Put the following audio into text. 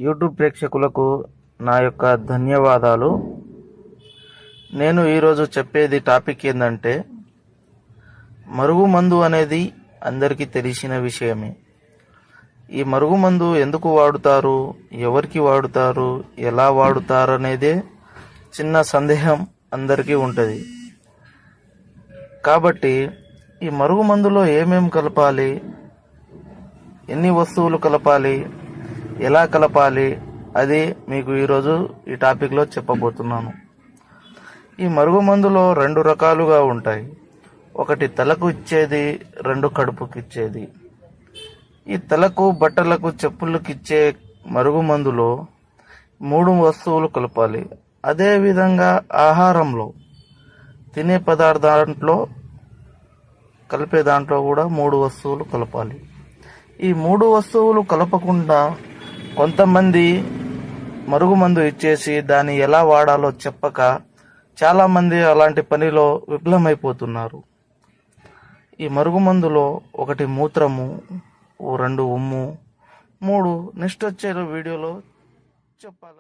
YouTube ప్రేక్షకులకు నా యొక్క ధన్యవాదాలు. నేను ఈరోజు చెప్పేది టాపిక్ ఏంటంటే, మరుగుమందు అనేది అందరికీ తెలిసిన విషయమే. ఈ మరుగుమందు ఎందుకు వాడుతారు, ఎవరికి వాడుతారు, ఎలా వాడుతారు అనేదే చిన్న సందేహం అందరికీ ఉంటుంది. కాబట్టి ఈ మరుగుమందులో ఏమేమి కలపాలి, ఎన్ని వస్తువులు కలపాలి, ఎలా కలపాలి, అది మీకు ఈరోజు ఈ టాపిక్లో చెప్పబోతున్నాను. ఈ మరుగుమందులో 2 రకాలుగా ఉంటాయి. ఒకటి తలకు ఇచ్చేది, 2 కడుపుకి ఇచ్చేది. ఈ తలకు, బట్టలకు, చెప్పులకు ఇచ్చే మరుగుమందులో 3 వస్తువులు కలపాలి. అదేవిధంగా ఆహారంలో, తినే పదార్థాంట్లో కలిపే దాంట్లో కూడా 3 వస్తువులు కలపాలి. ఈ 3 వస్తువులు కలపకుండా కొంతమంది మరుగుమందు ఇచ్చేసి దాన్ని ఎలా వాడాలో చెప్పక చాలామంది అలాంటి పనిలో విఫలమైపోతున్నారు. ఈ మరుగుమందులో 1 మూత్రము, 2 ఉమ్ము, 3 నెక్స్ట్ వచ్చే వీడియోలో చెప్పాలి.